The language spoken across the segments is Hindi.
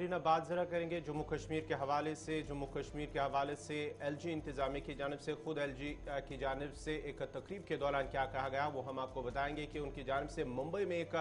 नाज़रीन, बात ज़रा करेंगे जम्मू कश्मीर के हवाले से। जम्मू कश्मीर के हवाले से LG इंतज़ामिया की जानिब से, खुद LG की जानिब से एक तकरीब के दौरान क्या कहा गया वो हम आपको बताएंगे कि उनकी जानिब से मुंबई में एक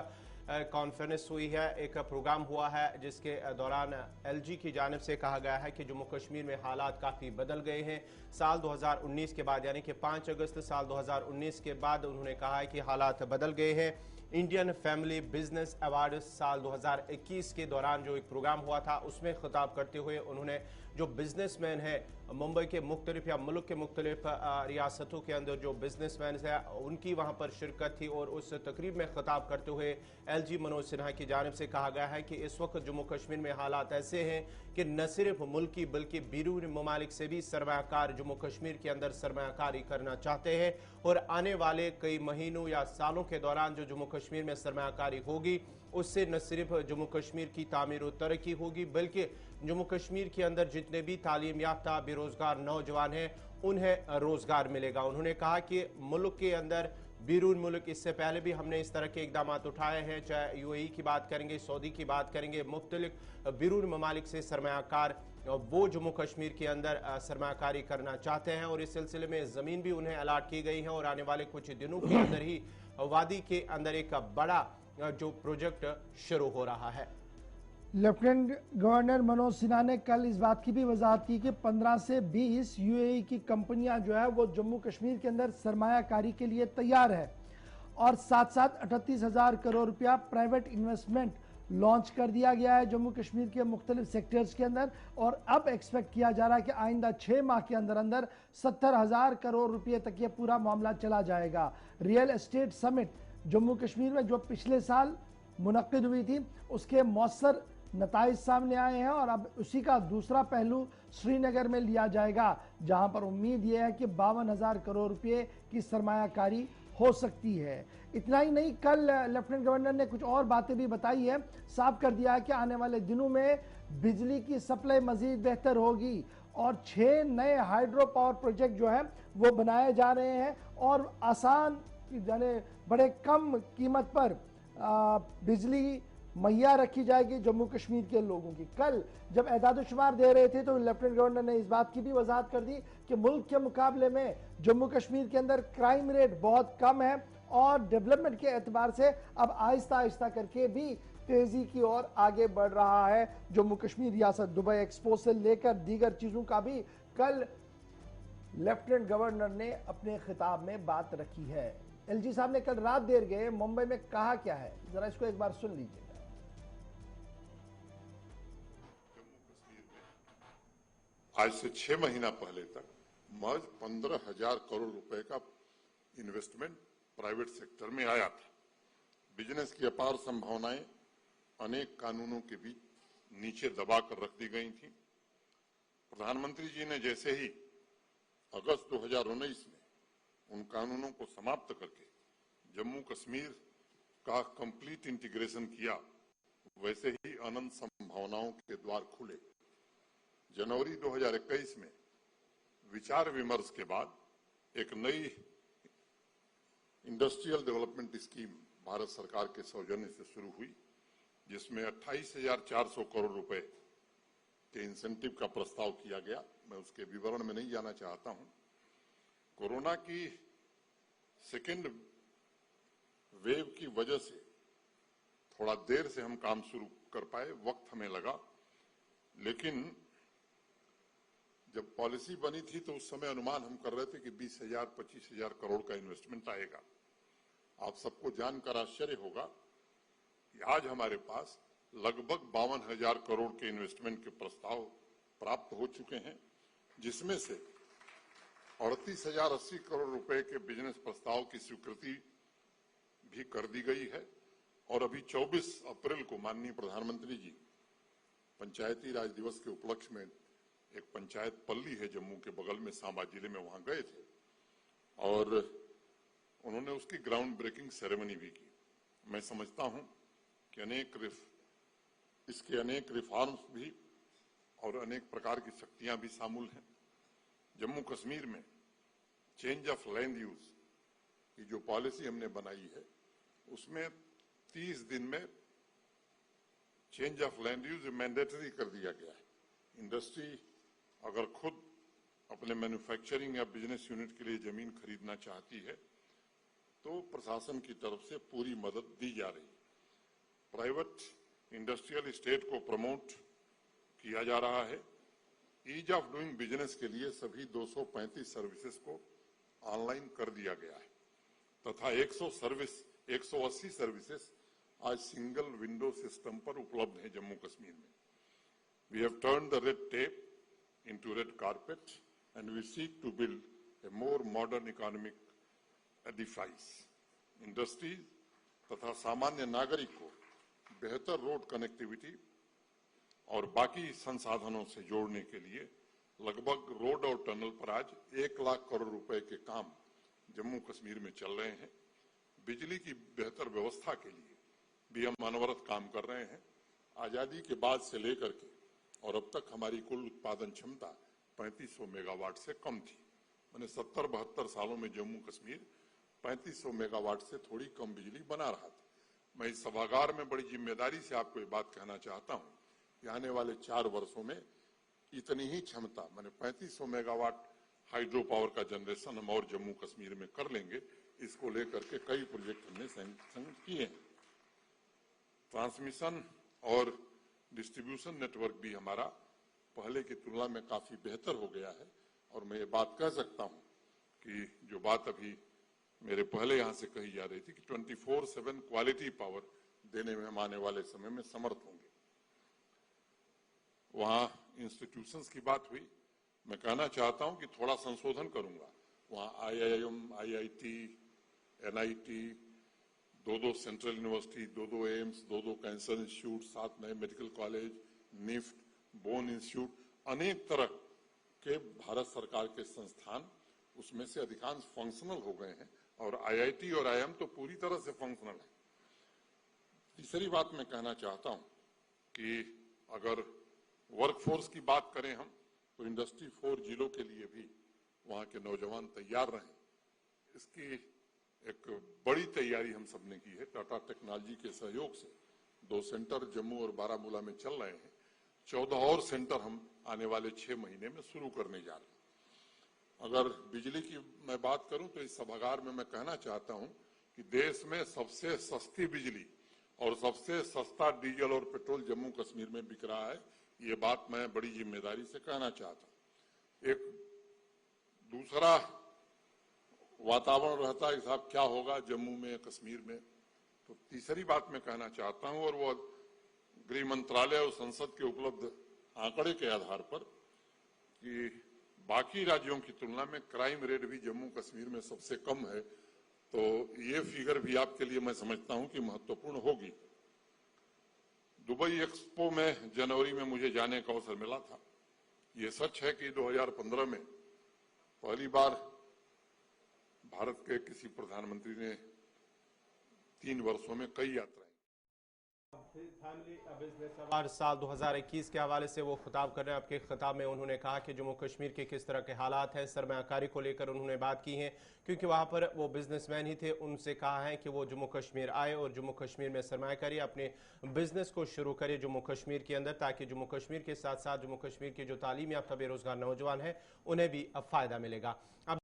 कॉन्फ्रेंस हुई है, एक प्रोग्राम हुआ है जिसके दौरान LG की जानिब से कहा गया है कि जम्मू कश्मीर में हालात काफ़ी बदल गए हैं। साल 2019 के बाद यानी कि 5 अगस्त साल 2019 के बाद उन्होंने कहा है कि हालात बदल गए हैं। इंडियन फैमिली बिजनेस अवार्ड साल 2021 के दौरान जो एक प्रोग्राम हुआ था उसमें खिताब करते हुए उन्होंने जो बिजनेसमैन है मुंबई के मुख्तलिफ या मुल्क के मुख्तलिफ रियासतों के अंदर जो बिजनेसमैन है उनकी वहां पर शिरकत थी और उस तकरीब में खिताब करते हुए LG मनोज सिन्हा की जानिब से कहा गया है कि इस वक्त जम्मू कश्मीर में हालात ऐसे हैं कि न सिर्फ मुल्की बल्कि बैरून ममालिक से भी सरमायाकार जम्मू कश्मीर के अंदर सरमायाकारी करना चाहते हैं और आने वाले कई महीनों या सालों के दौरान जो जम्मू कश्मीर में सरमायाकारी होगी उससे न सिर्फ जम्मू कश्मीर की तामीर और तरक्की होगी बल्कि जम्मू कश्मीर के अंदर जितने भी तालीम याफ्ता बेरोजगार नौजवान हैं उन्हें रोजगार मिलेगा। उन्होंने कहा कि मुल्क के अंदर बैरून मुल्क इससे पहले भी हमने इस तरह के इकदाम उठाए हैं, चाहे UAE की बात करेंगे, सऊदी की बात करेंगे, मुख्तलिफ बैरून ममालिक से सरमायाकार वो जम्मू कश्मीर के अंदर सरमायाकारी करना चाहते हैं और इस सिलसिले में ज़मीन भी उन्हें अलाट की गई है और आने वाले कुछ दिनों के अंदर ही वादी के अंदर एक बड़ा जो प्रोजेक्ट शुरू हो रहा है। लेफ्टिनेंट गवर्नर मनोज सिन्हा ने कल इस बात की भी वजाहत की कि 15 से 20 UAE की कंपनियां जो है वो जम्मू कश्मीर के अंदर सरमायाकारी के लिए तैयार है और साथ साथ 38,000 करोड़ रुपया प्राइवेट इन्वेस्टमेंट लॉन्च कर दिया गया है जम्मू कश्मीर के मुख्तलिफ सेक्टर्स के अंदर। और अब एक्सपेक्ट किया जा रहा है कि आइंदा 6 माह के अंदर अंदर 70,000 करोड़ रुपये तक ये पूरा मामला चला जाएगा। Real estate summit Jammu Kashmir में जो पिछले साल मुनक्किद हुई थी उसके मौसर नताइज सामने आए हैं और अब उसी का दूसरा पहलू श्रीनगर में लिया जाएगा जहां पर उम्मीद यह है कि 52,000 करोड़ रुपए की सरमायाकारी हो सकती है। इतना ही नहीं, कल लेफ्टिनेंट गवर्नर ने कुछ और बातें भी बताई है, साफ कर दिया है कि आने वाले दिनों में बिजली की सप्लाई मजीद बेहतर होगी और 6 नए हाइड्रो पावर प्रोजेक्ट जो है वो बनाए जा रहे हैं और आसान यानी बड़े कम कीमत पर बिजली मुहैया रखी जाएगी जम्मू कश्मीर के लोगों की। कल जब एदाद-ओ-शुमार दे रहे थे तो लेफ्टिनेंट गवर्नर ने इस बात की भी वजाहत कर दी कि मुल्क के मुकाबले में जम्मू कश्मीर के अंदर क्राइम रेट बहुत कम है और डेवलपमेंट के एतबार से अब आहिस्ता आहिस्ता करके भी तेजी की ओर आगे बढ़ रहा है जम्मू कश्मीर रियासत। दुबई एक्सपो से लेकर दीगर चीजों का भी कल लेफ्टिनेंट गवर्नर ने अपने खिताब में बात रखी है। LG साहब ने कल रात देर गए मुंबई में कहा क्या है, जरा इसको एक बार सुन लीजिए। आज से 6 महीना पहले तक महज 15,000 करोड़ रुपए का इन्वेस्टमेंट प्राइवेट सेक्टर में आया था। बिजनेस की अपार संभावनाएं अनेक कानूनों के बीच नीचे दबा कर रख दी गई थी। प्रधानमंत्री जी ने जैसे ही अगस्त 2019 में उन कानूनों को समाप्त करके जम्मू कश्मीर का कंप्लीट इंटीग्रेशन किया, वैसे ही अनंत संभावनाओं के द्वार खुले। जनवरी 2021 में विचार विमर्श के बाद एक नई इंडस्ट्रियल डेवलपमेंट स्कीम भारत सरकार के सौजन्य से शुरू हुई, जिसमें 28,400 करोड़ रुपए के इंसेंटिव का प्रस्ताव किया गया। मैं उसके विवरण में नहीं जाना चाहता हूं। कोरोना की सेकेंड वेव की वजह से थोड़ा देर से हम काम शुरू कर पाए, वक्त हमें लगा, लेकिन जब पॉलिसी बनी थी तो उस समय अनुमान हम कर रहे थे कि 20,000-25,000 करोड़ का इन्वेस्टमेंट आएगा। आप सबको जानकर आश्चर्य होगा कि आज हमारे पास लगभग 52,000 करोड़ के इन्वेस्टमेंट के प्रस्ताव प्राप्त हो चुके हैं, जिसमें से 38,080 करोड़ रुपए के बिजनेस प्रस्ताव की स्वीकृति भी कर दी गई है और अभी 24 अप्रैल को माननीय प्रधानमंत्री जी पंचायती राज दिवस के उपलक्ष्य में एक पंचायत पल्ली है जम्मू के बगल में सांबा जिले में, वहां गए थे और उन्होंने उसकी ग्राउंड ब्रेकिंग सेरेमनी भी की। मैं समझता हूं कि इसके अनेक रिफॉर्म्स भी और अनेक प्रकार की शक्तियां भी शामिल हैं। जम्मू कश्मीर में चेंज ऑफ लैंड यूज की जो पॉलिसी हमने बनाई है उसमें 30 दिन में change of land use mandatory कर दिया गया है। इंडस्ट्री अगर खुद अपने मैन्युफैक्चरिंग या बिजनेस यूनिट के लिए जमीन खरीदना चाहती है तो प्रशासन की तरफ से पूरी मदद दी जा रही है। प्राइवेट इंडस्ट्रियल एस्टेट को प्रमोट किया जा रहा है। ईज ऑफ डूइंग बिजनेस के लिए सभी 235 सर्विसेज को ऑनलाइन कर दिया गया है तथा 180 सर्विसेज आज सिंगल विंडो सिस्टम पर उपलब्ध है जम्मू कश्मीर में। We have turned the red tape into red carpet and we seek to build a more modern economic edifice. Industries तथा सामान्य नागरिक को बेहतर रोड कनेक्टिविटी और बाकी संसाधनों से जोड़ने के लिए लगभग रोड और टनल पर आज 1 लाख करोड़ रुपए के काम जम्मू कश्मीर में चल रहे हैं। बिजली की बेहतर व्यवस्था के लिए भी हम अनवरत काम कर रहे हैं। आजादी के बाद से लेकर के और अब तक हमारी कुल उत्पादन क्षमता 3500 मेगावाट से कम थी। मैंने 70-72 सालों में जम्मू कश्मीर 3500 मेगावाट से थोड़ी कम बिजली बना रहा था। मैं इस सभागार में बड़ी जिम्मेदारी से आपको ये बात कहना चाहता हूं कि आने वाले 4 वर्षों में इतनी ही क्षमता मैंने 3500 मेगावाट हाइड्रो पावर का जनरेशन हम और जम्मू कश्मीर में कर लेंगे। इसको लेकर के कई प्रोजेक्ट हमने सैंक्शन किए हैं। ट्रांसमिशन और डिस्ट्रीब्यूशन नेटवर्क भी हमारा पहले की तुलना में काफी बेहतर हो गया है और मैं ये बात कह सकता हूं कि जो बात अभी मेरे पहले यहां से कही जा रही थी कि 24/7 क्वालिटी पावर देने में हम आने वाले समय में समर्थ होंगे। वहां इंस्टीट्यूशंस की बात हुई, मैं कहना चाहता हूं कि थोड़ा संशोधन करूंगा। वहां IIM, IIT, NIT, 2 central university, 2 AIIMS, 2 cancer institute, 7 नए medical college, NIFT, bone institute, अनेक तरह के भारत सरकार के संस्थान उसमें से अधिकांश फंक्शनल हो गए हैं और IIT और IIM तो पूरी तरह से फंक्शनल है। तीसरी बात मैं कहना चाहता हूं कि अगर वर्कफोर्स की बात करें हम तो इंडस्ट्री 4.0 के लिए भी वहां के नौजवान तैयार रहें, इसकी एक बड़ी तैयारी हम सब ने की है। टाटा टेक्नोलॉजी के सहयोग से 2 सेंटर जम्मू और बारामूला में चल रहे हैं। 14 और सेंटर हम आने वाले 6 महीने में शुरू करने जा रहे हैं। अगर बिजली की मैं बात करूं तो इस सभागार में मैं कहना चाहता हूं कि देश में सबसे सस्ती बिजली और सबसे सस्ता डीजल और पेट्रोल जम्मू कश्मीर में बिक रहा है। ये बात मैं बड़ी जिम्मेदारी से कहना चाहता हूं। एक दूसरा वातावरण रहता है साहब क्या होगा जम्मू में कश्मीर में, तो तीसरी बात मैं कहना चाहता हूं और वो गृह मंत्रालय और संसद के उपलब्ध आंकड़े के आधार पर कि बाकी राज्यों की तुलना में क्राइम रेट भी जम्मू कश्मीर में सबसे कम है, तो ये फिगर भी आपके लिए मैं समझता हूं कि महत्वपूर्ण होगी। दुबई एक्सपो में जनवरी में मुझे जाने का अवसर मिला था। ये सच है कि 2015 में पहली बार भारत के किसी प्रधानमंत्री ने 3 वर्षों में कई यात्राएं। फैमिली बिजनेस अवार्ड साल 2021 के हवाले से वो खिताब कर रहे हैं। आपके खिताब में उन्होंने कहा कि जम्मू कश्मीर के किस तरह के हालात हैं, सरमायाकारी को लेकर उन्होंने बात की है क्योंकि वहाँ पर वो बिजनेसमैन ही थे। उनसे कहा है कि वो जम्मू कश्मीर आए और जम्मू कश्मीर में सरमायाकारी अपने बिजनेस को शुरू करे जम्मू कश्मीर के अंदर, ताकि जम्मू कश्मीर के साथ साथ जम्मू कश्मीर के जो तालीम याफ्ता बेरोजगार नौजवान हैं उन्हें भी अब फायदा मिलेगा। अब